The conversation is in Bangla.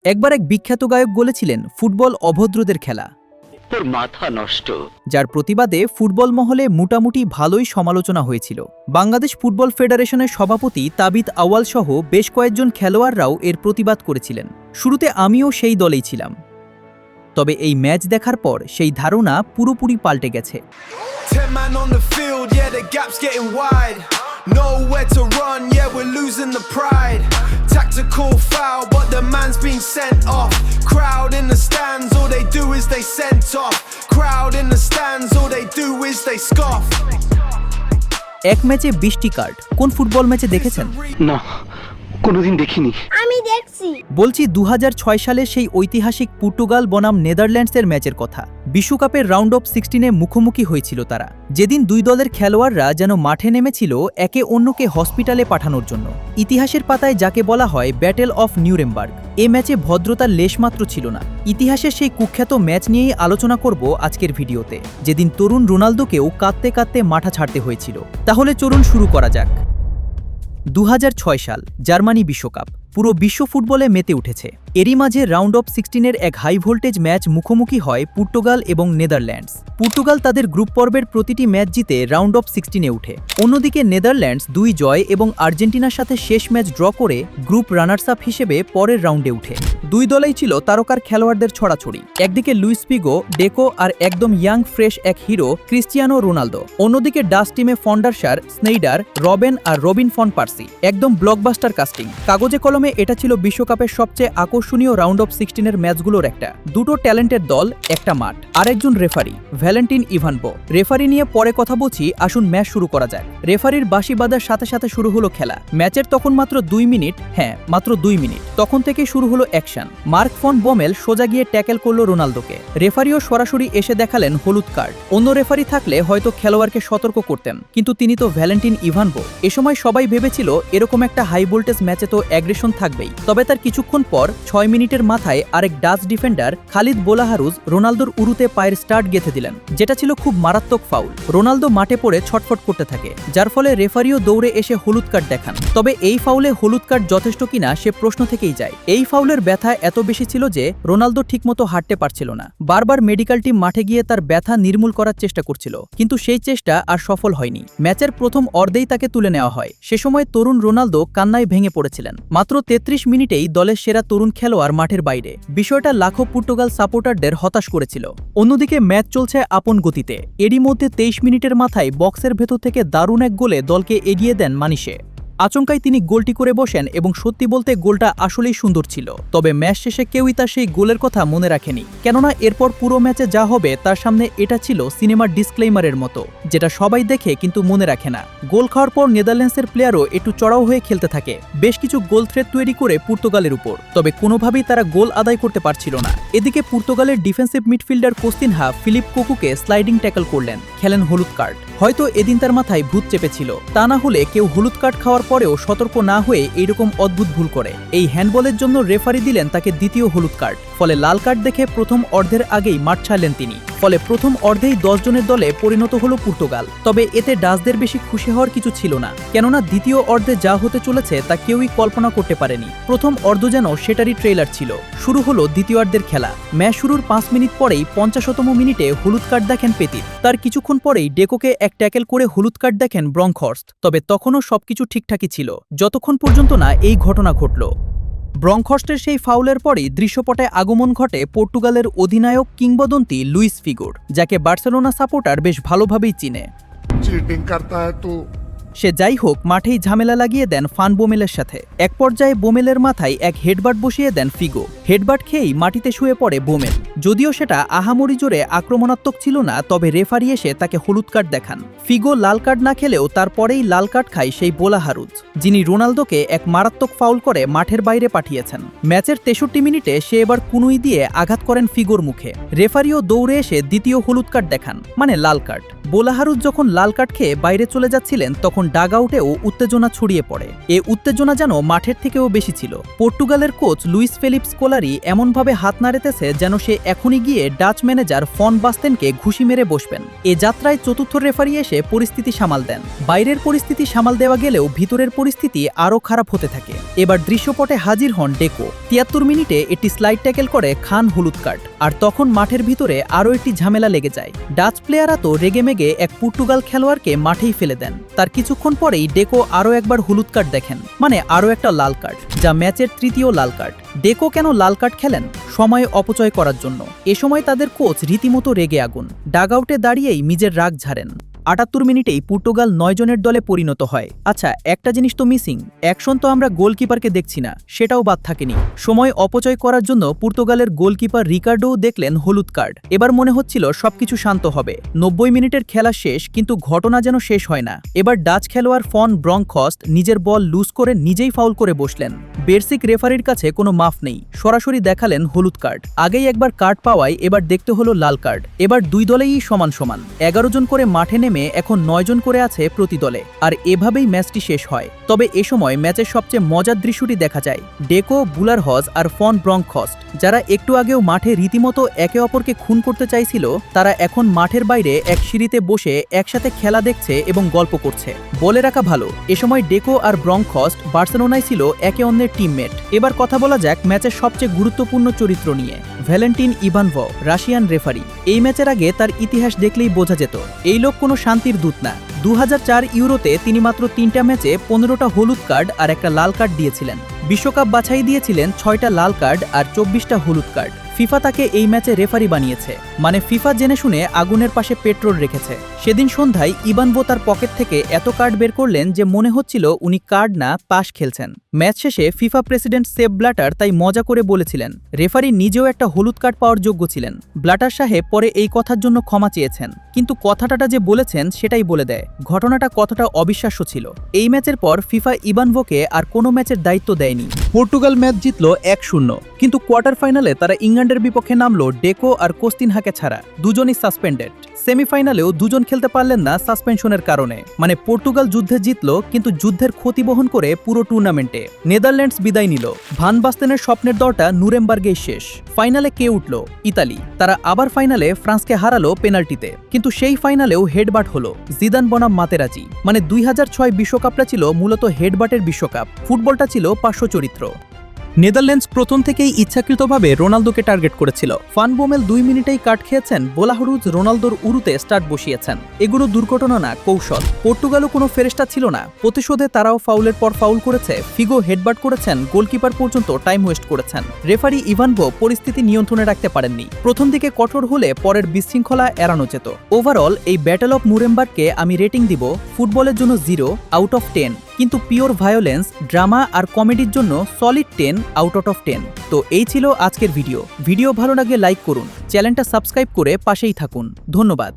একবার এক বিখ্যাত গায়ক বলেছিলেন, ফুটবল অভদ্রদের খেলা। তোর মাথা নষ্ট। যার প্রতিবাদে ফুটবল মহলে মোটামুটি ভালোই সমালোচনা হয়েছিল। বাংলাদেশ ফুটবল ফেডারেশনের সভাপতি তাবিত আউয়াল সহ বেশ কয়েকজন খেলোয়াড়রাও এর প্রতিবাদ করেছিলেন। শুরুতে আমিও সেই দলেই ছিলাম, তবে এই ম্যাচ দেখার পর সেই ধারণা পুরোপুরি পাল্টে গেছে। 10 man on the field, yeah, the gap's getting wide. Nowhere to run, yeah, we're losing the pride. Tactical foul, but the man's been sent off. Crowd in the stands, all they do is they sent off. Crowd in the stands, all they do is they scoff. এক ম্যাচে 20টি কার্ড। কোন ফুটবল ম্যাচে দেখেছেন? না, কোনোদিন দেখিনি। আমি দেখছি। বলছি 2006 সালে সেই ঐতিহাসিক পর্তুগাল বনাম নেদারল্যান্ডসের ম্যাচের কথা। বিশ্বকাপের রাউন্ড অফ 16-এ মুখোমুখি হয়েছিল তারা। যেদিন দুই দলের খেলোয়াড়রা যেন মাঠে নেমেছিল একে অন্যকে হসপিটালে পাঠানোর জন্য। ইতিহাসের পাতায় যাকে বলা হয় ব্যাটেল অফ নিউরেমবার্গ। এ ম্যাচে ভদ্রতার লেশমাত্র ছিল না। ইতিহাসের সেই কুখ্যাত ম্যাচ নিয়েই আলোচনা করব আজকের ভিডিওতে, যেদিন তরুণ রোনালদোকেও কাঁদতে কাঁদতে মাঠা ছাড়তে হয়েছিল। তাহলে চলুন শুরু করা যাক। 2006 সাল জার্মানি বিশ্বকাপ পুরো বিশ্ব ফুটবলে মেতে উঠেছে। এরই মাঝে রাউন্ড অফ 16-এর এক হাই ভোল্টেজ ম্যাচ মুখোমুখি হয় পর্তুগাল এবং নেদারল্যান্ডস। পর্তুগাল তাদের গ্রুপ পর্বের প্রতিটি ম্যাচ জিতে রাউন্ড অফ 16-এ উঠে। অন্যদিকে নেদারল্যান্ডস 2 জয় এবং আর্জেন্টিনার সাথে শেষ ম্যাচ ড্র করে গ্রুপ রানার্স আপ হিসেবে পরের রাউন্ডে উঠে। দুই দলেই ছিল তারকার খেলোয়াড়দের ছড়াছড়ি। একদিকে লুইস ফিগো, ডেকো আর একদম ইয়াং ফ্রেশ এক হিরো ক্রিস্টিয়ানো রোনালদো। অন্যদিকে ডাস টিমে ফন্ডারসার, স্নেইডার, রবেন আর রবিন ফন পার্সি। একদম ব্লকবাস্টার কাস্টিং। কাগজে কলমে এটা ছিল বিশ্বকাপের সবচেয়ে আকর্ষণীয় রাউন্ড অফ 16-এর ম্যাচগুলোর একটা। দুটো ট্যালেন্টের দল, একটা মাঠ, আর একজন রেফারি, ভ্যালেন্টিন ইভানভো। রেফারি নিয়ে পরে কথা বলছি, আসুন ম্যাচ শুরু করা যাক। রেফারির বাঁশি বাজার সাথে সাথে শুরু হলো খেলা। ম্যাচের তখন মাত্র 2 মিনিট, হ্যাঁ মাত্র 2 মিনিট। তখন থেকে শুরু হলো অ্যাকশন। মার্ক ফন বোমেল সোজা গিয়ে ট্যাকেল করলো রোনালদোকে। রেফারিও সরাসরি এসে দেখালেন হলুদ কার্ড। অন্য রেফারি থাকলে হয়তো খেলোয়াড়কে সতর্ক করতেন, কিন্তু তিনি তো ভ্যালেন্টিন ইভানভো। এ সময় সবাই ভেবেছিল এরকম একটা হাই ভোল্টেজ ম্যাচে তো অ্যাগ্রেশন থাকবেই। তবে তার কিছুক্ষণ পর 6 মিনিটের মাথায় আরেক ডাচ ডিফেন্ডার খালিদ বোলাহারুজ রোনালদোর উরুতে পায়ের স্টার্ট গেঁথে দিলেন, যেটা ছিল খুব মারাত্মক ফাউল। রোনালদো মাঠে পড়ে ছটফট করতে থাকে, যার ফলে রেফারিও দৌড়ে এসে হলুদ কার্ড দেখান। তবে এই ফাউলে হলুদ কার্ড যথেষ্ট কিনা সে প্রশ্ন থেকেই যায়। এই ফাউলের ব্যথা এত বেশি ছিল যে রোনালদো ঠিকমতো হাঁটতে পারছিল না। বারবার মেডিকেল টিম মাঠে গিয়ে তার ব্যথা নির্মূল করার চেষ্টা করছিল, কিন্তু সেই চেষ্টা আর সফল হয়নি। ম্যাচের প্রথম অর্ধেই তাকে তুলে নেওয়া হয়। সে সময় তরুণ রোনালদো কান্নায় ভেঙে পড়েছিলেন। মাত্র 33 মিনিটেই দলের সেরা তরুণ খেলোয়াড় মাঠের বাইরে। বিষয়টা লাখো পর্তুগাল সাপোর্টারদের হতাশ করেছিল। অন্যদিকে ম্যাচ চলছে আপন গতিতে। এরই মধ্যে 23 মিনিটের মাথায় বক্সের ভেতর থেকে দারুণ এক গোলে দলকে এগিয়ে দেন মানিশে। আচমকাই তিনি গোলটি করে বসেন এবং সত্যি বলতে গোলটা আসলেই সুন্দর ছিল। তবে ম্যাচ শেষে কেউই তার সেই গোলের কথা মনে রাখেনি, কেননা এরপর পুরো ম্যাচে যা হবে তার সামনে এটা ছিল সিনেমার ডিসক্লেইমারের মতো, যেটা সবাই দেখে কিন্তু মনে রাখে না। গোল খাওয়ার পর নেদারল্যান্ডসের প্লেয়ারও একটু চড়াও হয়ে খেলতে থাকে, বেশ কিছু গোল থ্রেট তৈরি করে পর্তুগালের উপর। তবে কোনোভাবেই তারা গোল আদায় করতে পারছিল না। এদিকে পর্তুগালের ডিফেন্সিভ মিডফিল্ডার কোস্তিনহা ফিলিপ কোকুকে স্লাইডিং ট্যাকল করলেন, খেলেন হলুদ কার্ড। হয়তো এদিন তার মাথায় ভূত চেপেছিল, তা না হলে কেউ হলুদ কার্ড খাওয়ার পরেও সতর্ক না হয়ে এইরকম অদ্ভুত ভুল করে। এই হ্যান্ডবলের জন্য রেফারি দিলেন তাকে দ্বিতীয় হলুদ কার্ড। ফলে লাল কার্ড দেখে প্রথম অর্ধের আগেই মাঠ ছাড়লেন তিনি। ফলে প্রথম অর্ধেই 10 জনের দলে পরিণত হলো পর্তুগাল। তবে এতে ডাচদের বেশি খুশি হওয়ার কিছু ছিল না, কেননা দ্বিতীয় অর্ধে যা হতে চলেছে তা কেউই কল্পনা করতে পারেনি। প্রথম অর্ধ যেন সেটারই ট্রেলার ছিল। শুরু হলো দ্বিতীয়ার্ধের খেলা। ম্যাচ শুরুর 5 মিনিট পরেই 50তম মিনিটে হলুদ কার্ড দেখেন পেতিত। তার কিছুক্ষণ পরেই ডেকোকে এক ট্যাকেল করে হলুদ কার্ড দেখেন ব্রঙ্কহর্স্ট। তবে তখনও সবকিছু ঠিকঠাকই ছিল, যতক্ষণ পর্যন্ত না এই ঘটনা ঘটল। ব্রঙ্কহর্স্টের সেই ফাউলের পরই দৃশ্যপটে আগমন ঘটে পর্তুগালের অধিনায়ক কিংবদন্তি লুইস ফিগোর, যাকে বার্সেলোনা সাপোর্টার বেশ ভালোভাবেই চিনে। चीटिंग करता है तो সে যাই হোক মাঠেই ঝামেলা লাগিয়ে দেন ফান বোমেলের সাথে। এক পর্যায়ে বোমেলের মাথায় এক হেডবাট বসিয়ে দেন ফিগো। হেডবাট খেয়েই মাটিতে শুয়ে পড়ে বোমেল। যদিও সেটা আহামরি জোরে আক্রমণাত্মক ছিল না, তবে রেফারি এসে তাকে হলুদ কার্ড দেখান। ফিগো লাল কার্ড না খেলেও তারপরেই লাল কার্ড খায় সেই বোলাহারুজ, যিনি রোনালদোকে এক মারাত্মক ফাউল করে মাঠের বাইরে পাঠিয়েছেন। ম্যাচের 63 মিনিটে সে এবার কুনুই দিয়ে আঘাত করেন ফিগোর মুখে। রেফারিও দৌড়ে এসে দ্বিতীয় হলুদ কার্ড দেখান, মানে লাল কার্ড। বোলাহারুজ যখন লাল কার্ড খেয়ে বাইরে চলে যাচ্ছিলেন তখন তখন ডাগআউটেও উত্তেজনা ছড়িয়ে পড়ে। এ উত্তেজনা যেন মাঠের থেকেও বেশি ছিল। পর্তুগালের কোচ লুইস ফেলিপ স্কোলারি এমনভাবে হাত নাড়েতেছে যেন সে এখনই গিয়ে ডাচ ম্যানেজার ফন বাস্তেনকে ঘুষি মেরে বসবেন। এ যাত্রায় চতুর্থ রেফারি এসে পরিস্থিতি সামাল দেন। বাইরের পরিস্থিতি সামাল দেওয়া গেলেও ভিতরের পরিস্থিতি আরও খারাপ হতে থাকে। এবার দৃশ্যপটে হাজির হন ডেকো। ৭৩ মিনিটে একটি স্লাইড ট্যাকেল করে খান হলুদ কার্ড। আর তখন মাঠের ভিতরে আরও একটি ঝামেলা লেগে যায়। ডাচ প্লেয়াররা তো রেগেমেগে এক পর্তুগাল খেলোয়াড়কে মাঠেই ফেলে দেন। তার কিছুক্ষণ পরেই ডেকো আরও একবার হলুদ কার্ড দেখেন, মানে আরও একটা লাল কার্ড, যা ম্যাচের তৃতীয় লাল কার্ড। ডেকো কেন লাল কার্ড খেলেন? সময় অপচয় করার জন্য। এ সময় তাদের কোচ রীতিমতো রেগে আগুন। ডাগআউটে দাঁড়িয়েই নিজের রাগ ঝাড়েন। ৭৮ মিনিটেই পর্তুগাল ৯ জনের দলে পরিণত হয়। আচ্ছা, একটা জিনিস তো মিসিং, অ্যাকশন তো আমরা গোলকিপারকে দেখছি না, সেটাও বাদ থাকেনি। সময় অপচয় করার জন্য পর্তুগালের গোলকিপার রিকার্ডোও দেখলেন হলুদ কার্ড। এবার মনে হচ্ছিল সবকিছু শান্ত হবে। ৯০ মিনিটের খেলা শেষ, কিন্তু ঘটনা যেন শেষ হয় না। এবার ডাচ খেলোয়াড় ফন ব্রঙ্কহর্স্ট নিজের বল লুজ করে নিজেই ফাউল করে বসলেন। বেরসিক রেফারির কাছে কোনো মাফ নেই, সরাসরি দেখালেন হলুদ কার্ড। আগেই একবার কার্ড পাওয়ায় এবার দেখতে হলো লাল কার্ড। এবার দুই দলেই সমান সমান, ১১ জন করে মাঠে নেমে এখন ৯ জন করে আছে প্রতি দলে। আর এভাবেই ম্যাচটি শেষ হয়। তবে এ সময় ম্যাচের সবচেয়ে মজার দৃশ্যটি দেখা যায়। ডেকো, বুলারহজ আর ফন ব্রঙ্কহর্স্ট, যারা একটু আগেও মাঠে রীতিমতো একে অপরকে খুন করতে চাইছিল, তারা এখন মাঠের বাইরে এক সিঁড়িতে বসে একসাথে খেলা দেখছে এবং গল্প করছে। বলে রাখা ভালো, এ সময় ডেকো আর ব্রঙ্কহর্স্ট বার্সেলোনায় ছিল একে অন্যের টিমমেট। এবার কথা বলা যাক ম্যাচের সবচেয়ে গুরুত্বপূর্ণ চরিত্র নিয়ে, ভ্যালেন্টিন ইভানভো, রাশিয়ান রেফারি। এই ম্যাচের আগে তার ইতিহাস দেখলেই বোঝা যেত এই লোক কোনো শান্তির দূত না। ২০০৪ ইউরোতে তিনি মাত্র ৩টা ম্যাচে ১৫টা হলুদ কার্ড আর একটা লাল কার্ড দিয়েছিলেন। বিশ্বকাপ বাছাই দিয়েছিলেন ৬টা লাল কার্ড আর ২৪টা হলুদ কার্ড। ফিফা তাকে এই ম্যাচে রেফারি বানিয়েছে, মানে ফিফা জেনে শুনে আগুনের পাশে পেট্রোল রেখেছে। সেদিন সন্ধ্যায় ইভানভো তার পকেট থেকে এত কার্ড বের করলেন যে মনে হচ্ছিল উনি কার্ড না তাস খেলছেন। ম্যাচ শেষে ফিফা প্রেসিডেন্ট সেপ ব্ল্যাটার তাই মজা করে বলেছিলেন রেফারি নিজেও একটা হলুদ কার্ড পাওয়ার যোগ্য ছিলেন। ব্ল্যাটার সাহেব পরে এই কথার জন্য ক্ষমা চেয়েছেন, কিন্তু কথাটা যে বলেছেন সেটাই বলে দেয় ঘটনাটা কতটা অবিশ্বাস্য ছিল। এই ম্যাচের পর ফিফা ইভানভোকে আর কোনো ম্যাচের দায়িত্ব দেয়নি। পর্তুগাল ম্যাচ জিতল ১-০, কিন্তু কোয়ার্টার ফাইনালে তারা ইংল্যান্ডের বিপক্ষে নামলো ডেকো আর কোস্তিনহাকে ছাড়া, দুজনই সাসপেন্ডেড। সেমিফাইনালেও দুজন খেলতে পারলেন না সাসপেনশনের কারণে। মানে পর্তুগাল যুদ্ধে জিতল, কিন্তু যুদ্ধের ক্ষতি বহন করে পুরো টুর্নামেন্টে। নেদারল্যান্ডস বিদায় নিল। ভান বাস্তেনের স্বপ্নের দলটা নুরেমবার্গেই শেষ। ফাইনালে কে উঠল? ইতালি। তারা আবার ফাইনালে ফ্রান্সকে হারালো পেনাল্টিতে, কিন্তু সেই ফাইনালেও হেডবাট হলো জিদান বনাম মাতেরাজি। মানে ২০০৬ বিশ্বকাপটা ছিল মূলত হেডবাটের বিশ্বকাপ। ফুটবলটা ছিল পার্শ্ব চরিত্র। নেদারল্যান্ডস প্রথম থেকেই ইচ্ছাকৃতভাবে রোনালদোকে টার্গেট করেছিল। ফান বোমেল 2 মিনিটেই কাট খেয়েছেন, বোলাহরুজ রোনালদোর উরুতে স্টার্ট বসিয়েছেন। এগুলো দুর্ঘটনা না, কৌশল। পর্তুগালও কোনো ফেরেস্টা ছিল না। প্রতিশোধে তারাও ফাউলের পর ফাউল করেছে, ফিগো হেডবাট করেছেন, গোলকিপার পর্যন্ত টাইম ওয়েস্ট করেছেন। রেফারি ইভানভো পরিস্থিতি নিয়ন্ত্রণে রাখতে পারেননি। প্রথম দিকে কঠোর হলে পরের বিশৃঙ্খলা এড়ানো যেত। ওভারঅল এই ব্যাটল অফ নুরেমবার্গকে আমি রেটিং দিব ফুটবলের জন্য 0 আউট অফ 10, কিন্তু পিওর ভায়োলেন্স, ড্রামা আর কমেডির জন্য সলিড 10 আউট অফ 10। তো এই ছিল আজকের ভিডিও। ভালো লাগলে লাইক করুন, চ্যানেলটা সাবস্ক্রাইব করে পাশেই থাকুন। ধন্যবাদ।